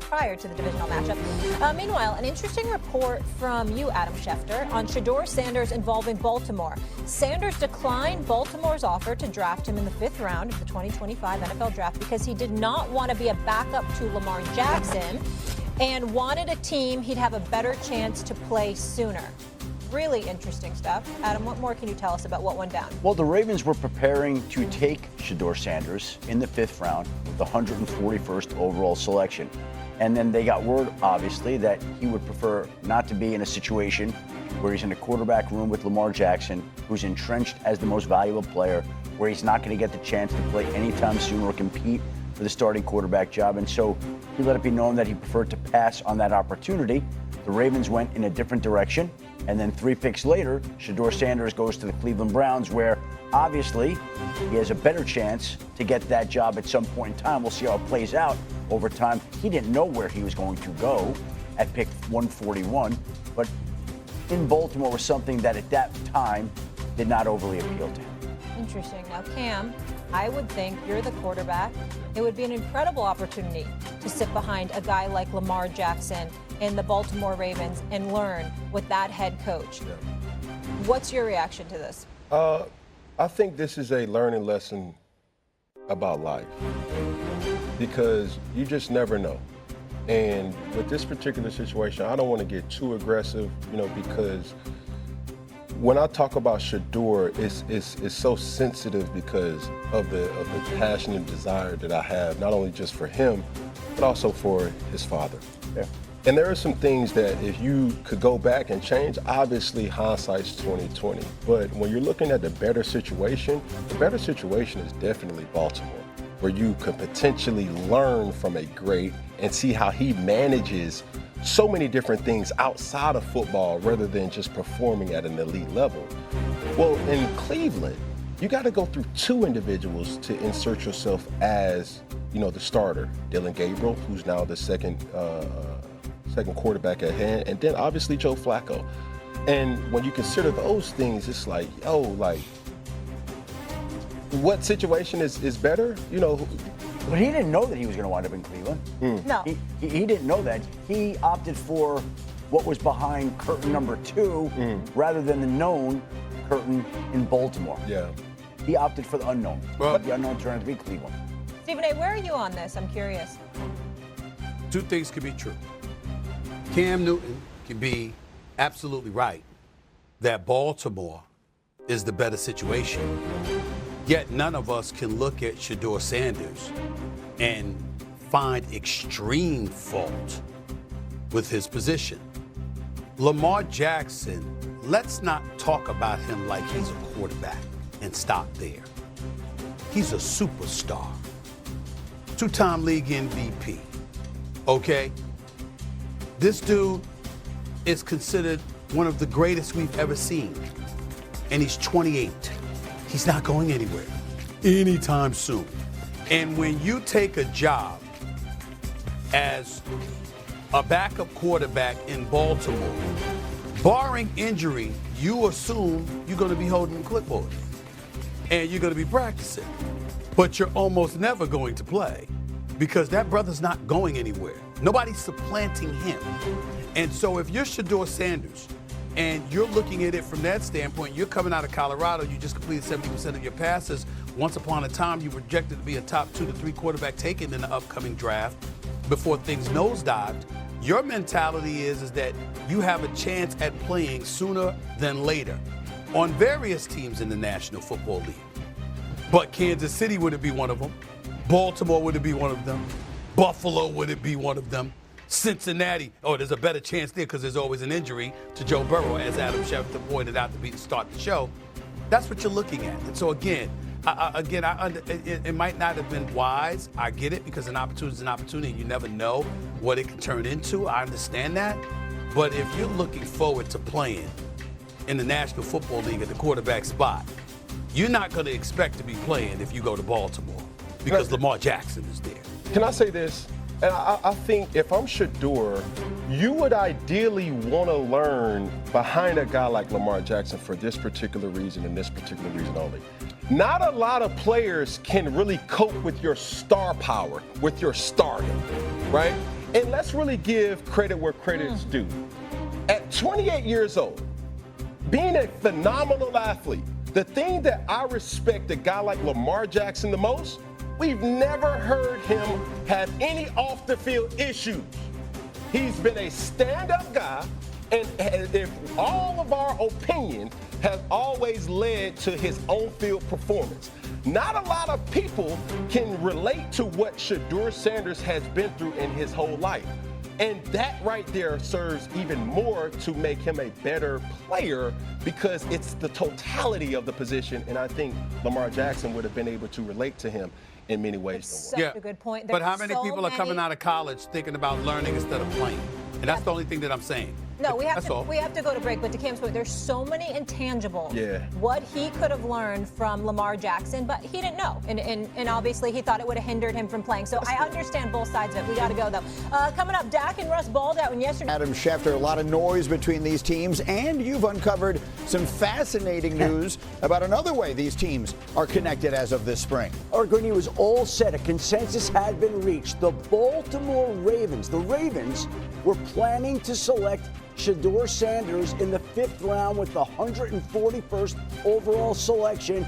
prior to the divisional matchup. Meanwhile, an interesting report from you, Adam Schefter, on Shedeur Sanders involving Baltimore. Sanders declined Baltimore's offer to draft him in the 5th round of the 2025 NFL draft because he did not want to be a backup to Lamar Jackson and wanted a team he'd have a better chance to play sooner. Really interesting stuff. Adam, what more can you tell us about what went down? Well, the Ravens were preparing to take Shedeur Sanders in the 5th round, the 141st overall selection. And then they got word, obviously, that he would prefer not to be in a situation where he's in a quarterback room with Lamar Jackson, who's entrenched as the most valuable player, where he's not going to get the chance to play anytime soon or compete for the starting quarterback job. And so he let it be known that he preferred to pass on that opportunity. The Ravens went in a different direction. And then 3 picks later, Shedeur Sanders goes to the Cleveland Browns, where obviously he has a better chance to get that job at some point in time. We'll see how it plays out over time. He didn't know where he was going to go at pick 141, but in Baltimore was something that at that time did not overly appeal to him. Interesting. Now, Cam, I would think you're the quarterback. It would be an incredible opportunity to sit behind a guy like Lamar Jackson in the Baltimore Ravens and learn with that head coach. Yeah. What's your reaction to this? I think this is a learning lesson about life because you just never know. And with this particular situation, I don't want to get too aggressive, because when I talk about Shedeur, it's so sensitive because of the passion and desire that I have, not only just for him, but also for his father. Yeah. And there are some things that if you could go back and change, obviously hindsight's 20/20. But when you're looking at the better situation is definitely Baltimore, where you could potentially learn from a great and see how he manages so many different things outside of football rather than just performing at an elite level. Well, in Cleveland, you got to go through 2 individuals to insert yourself as, the starter. Dylan Gabriel, who's now the second quarterback at hand, and then obviously Joe Flacco. And when you consider those things, it's like, what situation is better? But he didn't know that he was going to wind up in Cleveland. No. He didn't know that. He opted for what was behind curtain number 2 rather than the known curtain in Baltimore. Yeah. He opted for the unknown. Well, The unknown turned out to be Cleveland. Stephen A., where are you on this? I'm curious. 2 things could be true. Cam Newton can be absolutely right that Baltimore is the better situation. Yet none of us can look at Shedeur Sanders and find extreme fault with his position. Lamar Jackson, let's not talk about him like he's a quarterback and stop there. He's a superstar. 2-time league MVP. Okay? This dude is considered one of the greatest we've ever seen. And he's 28. He's not going anywhere anytime soon. And when you take a job as a backup quarterback in Baltimore, barring injury, you assume you're going to be holding the clipboard and you're going to be practicing. But you're almost never going to play because that brother's not going anywhere. Nobody's supplanting him. And so if you're Shedeur Sanders and you're looking at it from that standpoint, you're coming out of Colorado, you just completed 70% of your passes. Once upon a time, you were projected to be a top 2 to 3 quarterback taken in the upcoming draft before things nosedived. Your mentality is that you have a chance at playing sooner than later on various teams in the National Football League. But Kansas City wouldn't be one of them. Baltimore wouldn't be one of them. Buffalo wouldn't be one of them. Cincinnati, there's a better chance there because there's always an injury to Joe Burrow, as Adam Schefter pointed out to start the show. That's what you're looking at. And so again, it might not have been wise. I get it because an opportunity is an opportunity. You never know what it can turn into. I understand that. But if you're looking forward to playing in the National Football League at the quarterback spot, you're not going to expect to be playing if you go to Baltimore because Lamar Jackson is there. Can I say this? And I think if I'm Shedeur, you would ideally want to learn behind a guy like Lamar Jackson for this particular reason and this particular reason only. Not a lot of players can really cope with your star power, with your stardom, right? And let's really give credit where credit's due. At 28 years old, being a phenomenal athlete, the thing that I respect a guy like Lamar Jackson the most, we've never heard him have any off-the-field issues. He's been a stand-up guy, and if all of our opinion has always led to his on-field performance. Not a lot of people can relate to what Shedeur Sanders has been through in his whole life. And that right there serves even more to make him a better player because it's the totality of the position. And I think Lamar Jackson would have been able to relate to him in many ways. Such a good point. But how many people are coming out of college thinking about learning instead of playing? And that's the only thing that I'm saying. No, we have to go to break. But to Cam's point, there's so many intangibles. Yeah. What he could have learned from Lamar Jackson, but he didn't know, and obviously he thought it would have hindered him from playing. So I understand both sides of it. We got to go though. Coming up, Dak and Russ balled out yesterday. Adam Schefter, a lot of noise between these teams, and you've uncovered some fascinating news about another way these teams are connected as of this spring. Our Greeny was all set. A consensus had been reached. The Baltimore Ravens, were planning to select Shedeur Sanders in the 5th round with the 141st overall selection.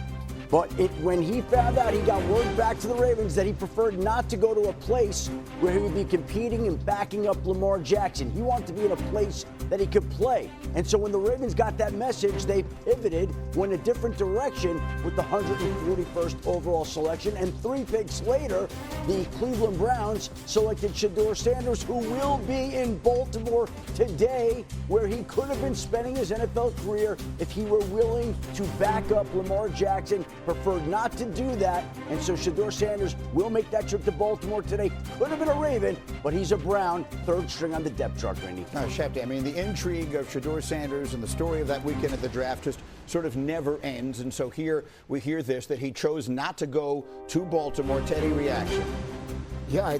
But when he found out, he got word back to the Ravens that he preferred not to go to a place where he would be competing and backing up Lamar Jackson. He wanted to be in a place that he could play. And so when the Ravens got that message, they pivoted, went a different direction with the 141st overall selection. And 3 picks later, the Cleveland Browns selected Shedeur Sanders, who will be in Baltimore today, where he could have been spending his NFL career if he were willing to back up Lamar Jackson. Preferred not to do that, and so Shedeur Sanders will make that trip to Baltimore today. Could have been a Raven, but he's a Brown, 3rd string on the depth chart, Randy. Shefty, I mean, the intrigue of Shedeur Sanders and the story of that weekend at the draft just sort of never ends, and so here we hear this, that he chose not to go to Baltimore. Teddy, reaction? Yeah,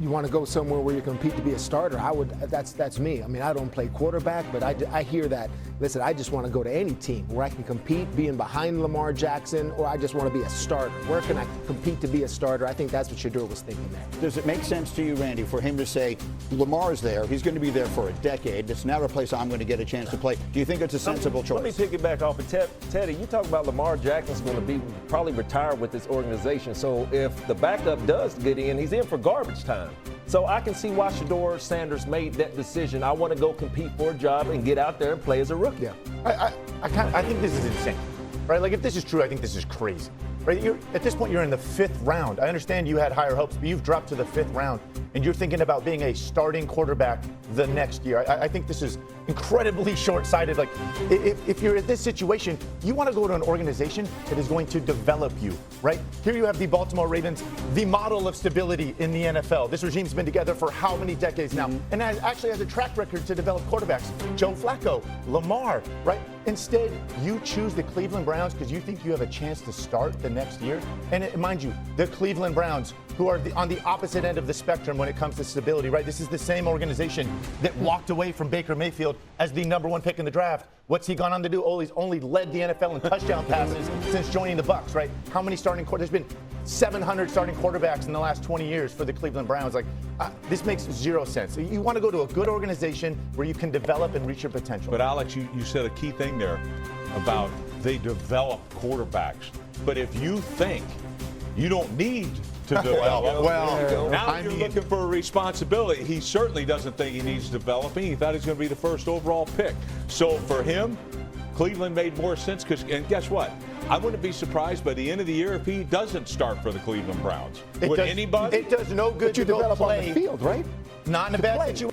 you want to go somewhere where you compete to be a starter. That's me. I mean, I don't play quarterback, but I hear that. Listen, I just want to go to any team where I can compete being behind Lamar Jackson, or I just want to be a starter. Where can I compete to be a starter? I think that's what Shedeur was thinking there. Does it make sense to you, Randy, for him to say, Lamar's there, he's going to be there for a decade, it's now a place I'm going to get a chance to play? Do you think it's a sensible choice? Let me piggyback off of Teddy. You talk about Lamar Jackson's going to be probably retired with this organization. So if the backup does get in, he's in for garbage time. So I can see why Shedeur Sanders made that decision. I want to go compete for a job and get out there and play as a rookie. Yeah. I think this is insane, right? Like, if this is true, I think this is crazy, right? At this point, you're in the 5th round. I understand you had higher hopes, but you've dropped to the 5th round, and you're thinking about being a starting quarterback the next year. I think this is incredibly short-sighted. Like, if you're in this situation, you want to go to an organization that is going to develop you, right? Here you have the Baltimore Ravens, the model of stability in the NFL. This regime's been together for how many decades now? And actually has a track record to develop quarterbacks. Joe Flacco, Lamar, right? Instead, you choose the Cleveland Browns because you think you have a chance to start the next year. And mind you, the Cleveland Browns, who are on the opposite end of the spectrum when it comes to stability, right? This is the same organization that walked away from Baker Mayfield as the #1 pick in the draft. What's he gone on to do? Oh, he's only led the NFL in touchdown passes since joining the Bucs, right? How many starting quarterbacks? There's been 700 starting quarterbacks in the last 20 years for the Cleveland Browns. Like, this makes zero sense. You want to go to a good organization where you can develop and reach your potential. But Alex, you said a key thing there about they develop quarterbacks. But if you think you don't need to develop, now you're looking for a responsibility. He certainly doesn't think he needs developing. He thought he was going to be the 1st overall pick. So for him, Cleveland made more sense and guess what? I wouldn't be surprised by the end of the year if he doesn't start for the Cleveland Browns. Would anybody? It does no good But you to go develop play on the field, right? Not in a bad situation.